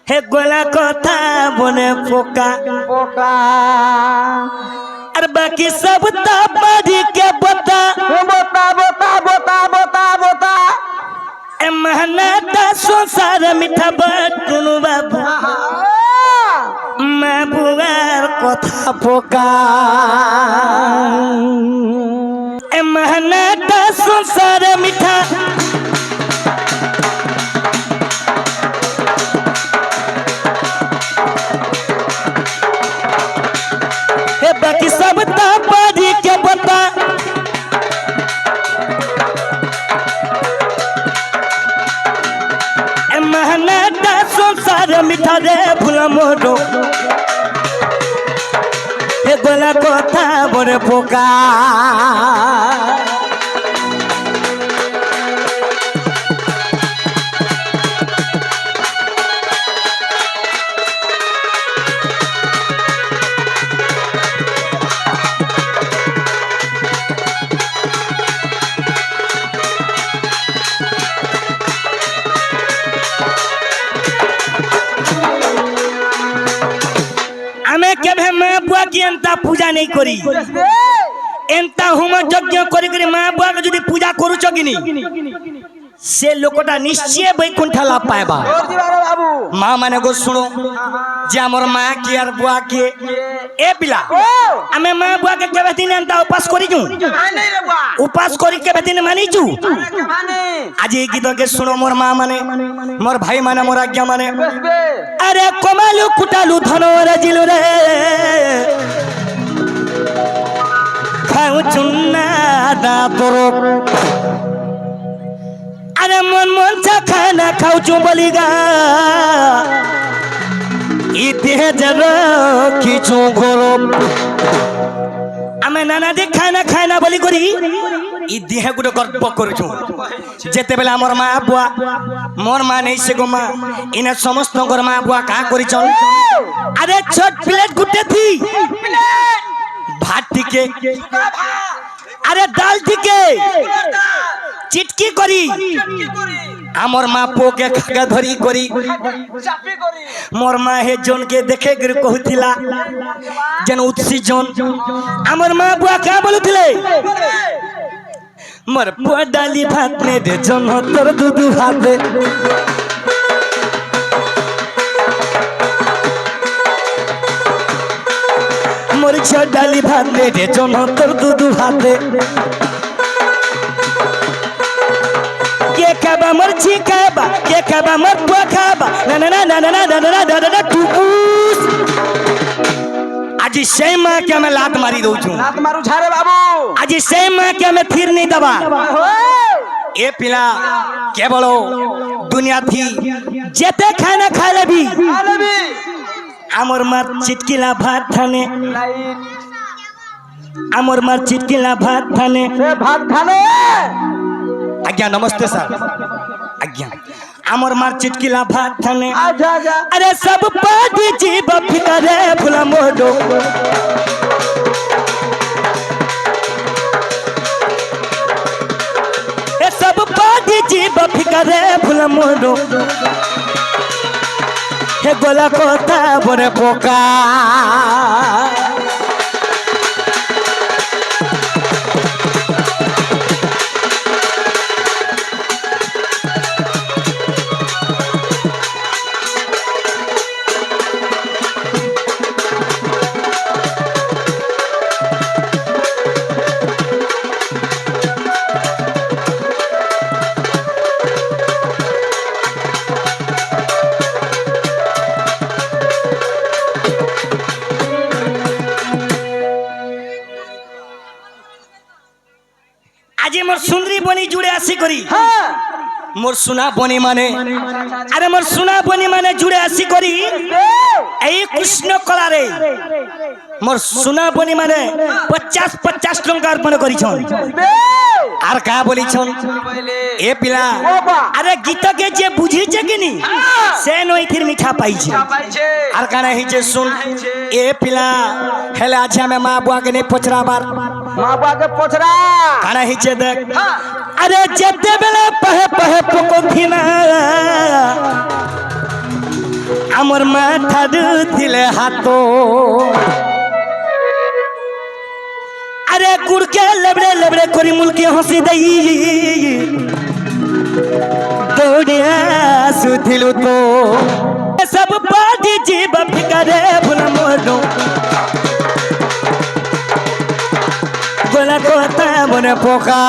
হে গোলা কথা বলে পোকা পোকা আর বাকি সব তা বাড়ি কে বতা बोता बोता बोता बोता बोता এ মেহনতা সংসার মিঠা বাটুনু বাবু মা বুয়ার কথা পোকা এ মেহনতা সংসার মিঠা हे बाकी सब तापारी के बता ए मेहनता संसार मिठा रे भूला मोरो हे गोला कोथा बड़े पोका আমি কেবে মা বুয়া কি এন্তা পূজা নেই করি এন্তা হোম যজ্ঞ করে করে মা বুয়া যদি পূজা করুছ কিনি সে লোকটা নিশ্চয় বৈকুণ্ঠ লাভ পাইবা बाबू মা মানে গো শুনো যে আমার মা কি আর বুয়া কি এ পিলা আমি মা বুয়া কে কেবে দিন এন্তা উপাস করিছু উপাস করি কেবে দিন মানিছু আজি এই গীতকে শুনো মোর মা মানে মোর ভাই মানে মোর আজ্ঞা মানে আরে কমালু কুটালু ধন রাজিলু রে খাও চুন্না দা তোর আরে মন মন চা খানা খাও চু বলিগা ইতিহে জর কিছু গরম আমি নানা দে খানা খানা বলি করি ই দেহে গুলো গর্ব করছু যেতেবেলে আমার মা বুয়া মোর মা নেই সে গো মা ইনা সমস্ত গর মা বুয়া কা করিছন আরে ছোট প্লেট গুটে থি ভাত টিকে আরে ডাল টিকে চিটকি করি আমার মা পোকে খাগা ধরি করি মোর মা হে জনকে দেখে গির কহুতিলা যেন উৎসি জন আমার মা বুয়া কা বলুতিলে মোর পুয়া ডালি ভাত নে দে জন তোর দুধু হাতে মোর ছ ডালি ভাত নে দে জন তোর দুধু হাতে के खाबा मर्ची खाबा के खाबा मरपुआ खाबा ना ना ना ना ना ना ना ना ना ना टुकुस आज सेम मां के मैं लात मारी दऊ छु लात मारू छारे बाबू आज सेम मां के मैं फिर नहीं दबा ए पिला केवल दुनिया थी जेते खाना खा लेबी আমর মার চিটকিলা ভাত থানে আমর মার চিটকিলা ভাত থানে সে ভাত খানে आज्ञा नमस्ते सर आज्ञा आमर मार चिटकिला भात थाने आजा आजा अरे सब पादी जीव फिकरे भुला मोडो ए सब पादी जीव फिकरे भुला मोडो हे गोला कोता बड़े पोका আজি মোর সুন্দরী বনি জুড়ে আসি করি মোর সোনা বনি মানে আরে মোর সোনা বনি মানে জুড়ে আসি করি এই কৃষ্ণ কলারে মোর সোনা বনি মানে 50 টঙ্কা অর্পণ করিছন আর কা বলিছন এ পিলা আরে গীতকে যে বুঝিছে কিনি সে নইথির মিঠা পাইছে আর কানা হিছে শুন এ পিলা হেলে আছে আমি মা বুয়া কে নে পচরাবার মা বুয়া কে পচরা কানা হিছে দেখ আরে যেতে বেলে পহে পহে পকথিনা আমার মাথার দিলে হাত আরে গুড়কে লেবড়ে লেবড়ে করি মুলকে হসি দেই দৌড়িয়া সুথিল তো সব পাটি জীব ফিকারে ভুল মোড়ো গোলা কথা মনে পোকা